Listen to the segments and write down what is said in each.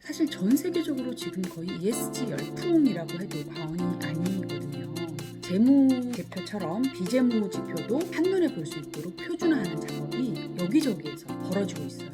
사실 전 세계적으로 지금 거의 ESG 열풍이라고 해도 과언이 아니거든요. 재무 지표처럼 비재무 지표도 한눈에 볼 수 있도록 표준화하는 작업이 여기저기에서 벌어지고 있어요.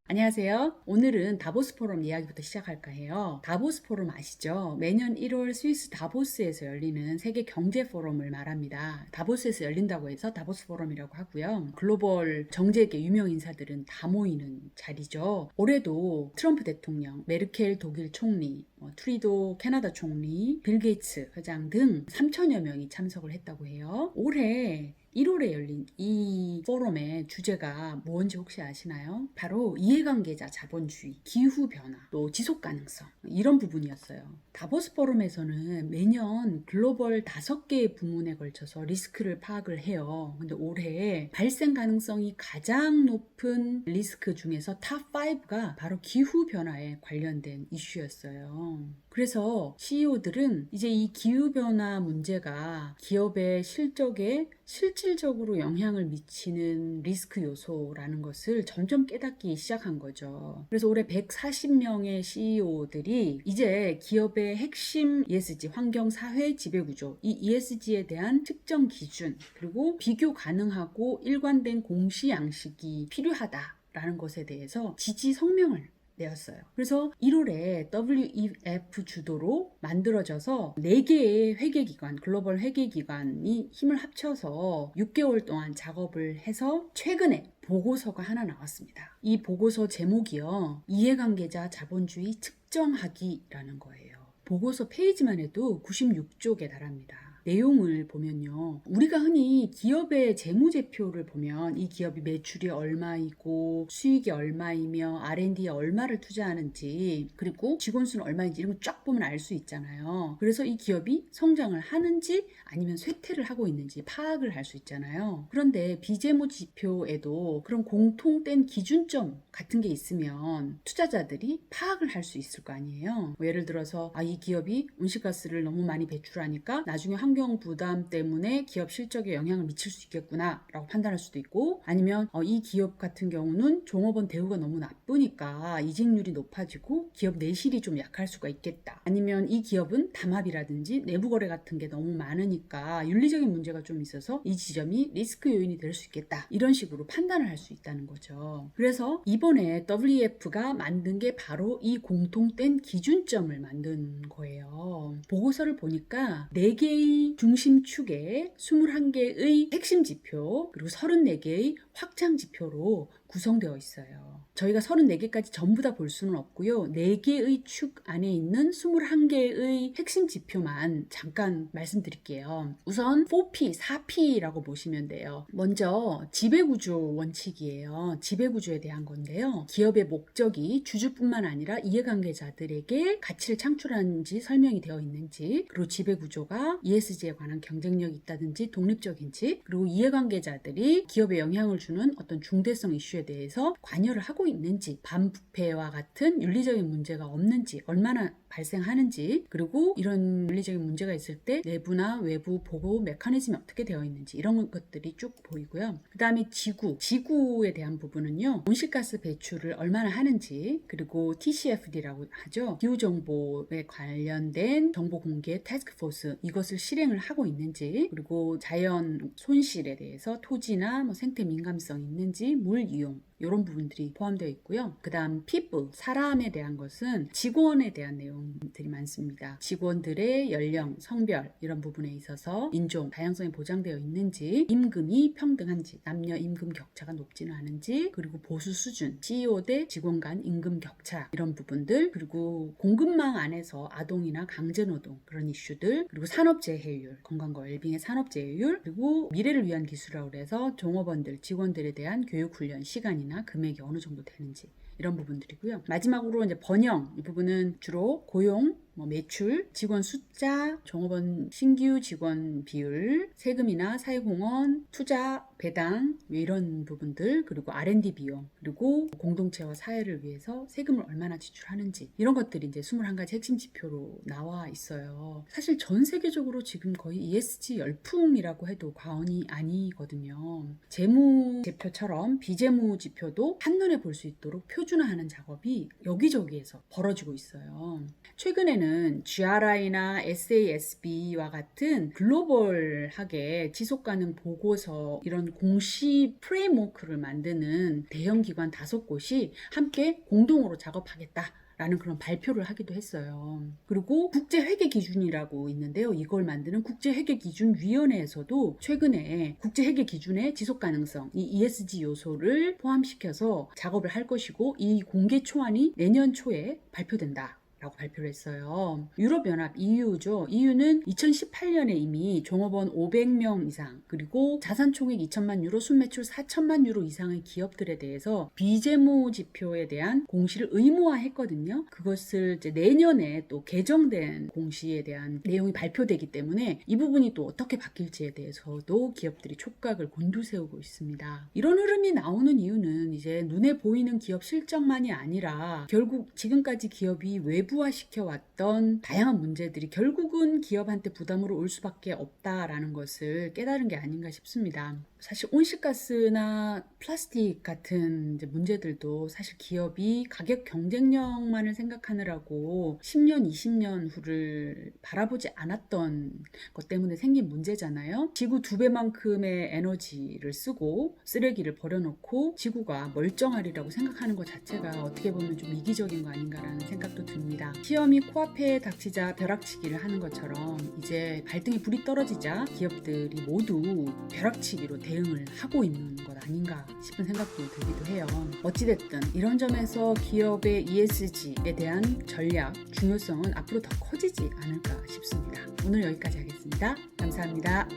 안녕하세요. 오늘은 다보스 포럼 이야기부터 시작할까 해요. 다보스 포럼 아시죠? 매년 1월 스위스 다보스에서 열리는 세계 경제 포럼을 말합니다. 다보스에서 열린다고 해서 다보스 포럼이라고 하고요. 글로벌 정재계 유명 인사들은 다 모이는 자리죠. 올해도 트럼프 대통령, 메르켈 독일 총리, 트리도 캐나다 총리, 빌 게이츠 회장 등 3천여 명이 참석을 했다고 해요. 올해 1월에 열린 이 포럼의 주제가 뭔지 혹시 아시나요? 바로 이해관계자 자본주의, 기후변화, 또 지속가능성 이런 부분이었어요. 다보스 포럼에서는 매년 글로벌 5개의 부문에 걸쳐서 리스크를 파악을 해요. 근데 올해 발생 가능성이 가장 높은 리스크 중에서 탑 5가 바로 기후변화에 관련된 이슈였어요. 그래서 CEO들은 이제 이 기후변화 문제가 기업의 실적에 실질적으로 영향을 미치는 리스크 요소라는 것을 점점 깨닫기 시작한 거죠. 그래서 올해 140명의 CEO들이 이제 기업의 핵심 ESG, 환경, 사회, 지배구조, 이 ESG에 대한 측정 기준, 그리고 비교 가능하고 일관된 공시 양식이 필요하다라는 것에 대해서 지지 성명을 내었어요. 그래서 1월에 WEF 주도로 만들어져서 4개의 회계기관, 글로벌 회계기관이 힘을 합쳐서 6개월 동안 작업을 해서 최근에 보고서가 하나 나왔습니다. 이 보고서 제목이요, 이해관계자 자본주의 측정하기라는 거예요. 보고서 페이지만 해도 96쪽에 달합니다. 내용을 보면요, 우리가 흔히 기업의 재무제표를 보면 이 기업이 매출이 얼마이고 수익이 얼마이며 R&D에 얼마를 투자하는지, 그리고 직원 수는 얼마인지 이런 거 쫙 보면 알 수 있잖아요. 그래서 이 기업이 성장을 하는지 아니면 쇠퇴를 하고 있는지 파악을 할 수 있잖아요. 그런데 비재무 지표에도 그런 공통된 기준점 같은 게 있으면 투자자들이 파악을 할 수 있을 거 아니에요. 예를 들어서 이 기업이 온실가스를 너무 많이 배출하니까 나중에 환경 부담 때문에 기업 실적에 영향을 미칠 수 있겠구나 라고 판단할 수도 있고, 아니면 이 기업 같은 경우는 종업원 대우가 너무 나쁘니까 이직률이 높아지고 기업 내실이 좀 약할 수가 있겠다, 아니면 이 기업은 담합이라든지 내부 거래 같은 게 너무 많으니까 윤리적인 문제가 좀 있어서 이 지점이 리스크 요인이 될 수 있겠다, 이런 식으로 판단을 할 수 있다는 거죠. 그래서 이번에 WEF가 만든 게 바로 이 공통된 기준점을 만든 거예요. 보고서를 보니까 4개의 중심축에 21개의 핵심 지표, 그리고 34개의 확장 지표로 구성되어 있어요. 저희가 34개까지 전부 다 볼 수는 없고요. 4개의 축 안에 있는 21개의 핵심 지표만 잠깐 말씀드릴게요. 우선 4P, 4P라고 보시면 돼요. 먼저 지배구조 원칙이에요. 지배구조에 대한 건데요. 기업의 목적이 주주뿐만 아니라 이해관계자들에게 가치를 창출하는지 설명이 되어 있는지, 그리고 지배구조가 ESG에 관한 경쟁력이 있다든지 독립적인지, 그리고 이해관계자들이 기업에 영향을 주는 어떤 중대성 이슈에 대해서 관여를 하고 있는지, 반부패와 같은 윤리적인 문제가 없는지, 얼마나 발생하는지, 그리고 이런 윤리적인 문제가 있을 때 내부나 외부 보고 메커니즘이 어떻게 되어 있는지, 이런 것들이 쭉 보이고요. 그 다음에 지구에 대한 부분은요, 온실가스 배출을 얼마나 하는지, 그리고 TCFD라고 하죠, 기후정보에 관련된 정보 공개 태스크포스, 이것을 실행을 하고 있는지, 그리고 자연 손실에 대해서 토지나 생태 민감성이 있는지, 물 이용, 이런 부분들이 포함되어 있고요. 그 다음 people, 사람에 대한 것은 직원에 대한 내용들이 많습니다. 직원들의 연령, 성별 이런 부분에 있어서 인종, 다양성이 보장되어 있는지, 임금이 평등한지, 남녀 임금 격차가 높지는 않은지, 그리고 보수 수준, CEO 대 직원 간 임금 격차 이런 부분들, 그리고 공급망 안에서 아동이나 강제노동 그런 이슈들, 그리고 산업재해율, 건강과 웰빙의 산업재해율, 그리고 미래를 위한 기술이라고 해서 종업원들, 직원들에 대한 교육훈련 시간이나 금액이 어느 정도 되는지, 이런 부분들이고요. 마지막으로 이제 번영, 이 부분은 주로 고용, 매출, 직원 숫자, 종업원 신규 직원 비율, 세금이나 사회공헌, 투자, 배당 이런 부분들, 그리고 R&D 비용, 그리고 공동체와 사회를 위해서 세금을 얼마나 지출하는지 이런 것들이 이제 21가지 핵심 지표로 나와 있어요. 사실 전 세계적으로 지금 거의 ESG 열풍이라고 해도 과언이 아니거든요. 재무 지표처럼 비재무 지표도 한눈에 볼 수 있도록 표준화하는 작업이 여기저기에서 벌어지고 있어요. 최근에는 GRI나 SASB와 같은 글로벌하게 지속가능 보고서 이런 공시 프레임워크를 만드는 대형 기관 5곳이 함께 공동으로 작업하겠다 라는 그런 발표를 하기도 했어요. 그리고 국제회계기준이라고 있는데요. 이걸 만드는 국제회계기준위원회에서도 최근에 국제회계기준의 지속가능성, 이 ESG 요소를 포함시켜서 작업을 할 것이고 이 공개 초안이 내년 초에 발표된다 라고 발표를 했어요. 유럽연합 EU죠. EU는 2018년에 이미 종업원 500명 이상 그리고 자산총액 2천만 유로, 순매출 4천만 유로 이상의 기업들에 대해서 비재무 지표에 대한 공시를 의무화했거든요. 그것을 이제 내년에 또 개정된 공시에 대한 내용이 발표되기 때문에 이 부분이 또 어떻게 바뀔지에 대해서도 기업들이 촉각을 곤두세우고 있습니다. 이런 흐름이 나오는 이유는 이제 눈에 보이는 기업 실적만이 아니라 결국 지금까지 기업이 외부화시켜왔던 다양한 문제들이 결국은 기업한테 부담으로 올 수밖에 없다라는 것을 깨달은 게 아닌가 싶습니다. 사실 온실가스나 플라스틱 같은 이제 문제들도 사실 기업이 가격 경쟁력만을 생각하느라고 10년, 20년 후를 바라보지 않았던 것 때문에 생긴 문제잖아요. 지구 2배만큼의 에너지를 쓰고 쓰레기를 버려놓고 지구가 멀쩡하리라고 생각하는 것 자체가 어떻게 보면 좀 이기적인 거 아닌가라는 생각도 듭니다. 시험이 코앞에 닥치자 벼락치기를 하는 것처럼 이제 발등에 불이 떨어지자 기업들이 모두 벼락치기로 대응을 하고 있는 것 아닌가 싶은 생각도 들기도 해요. 어찌됐든 이런 점에서 기업의 ESG에 대한 전략, 중요성은 앞으로 더 커지지 않을까 싶습니다. 오늘 여기까지 하겠습니다. 감사합니다.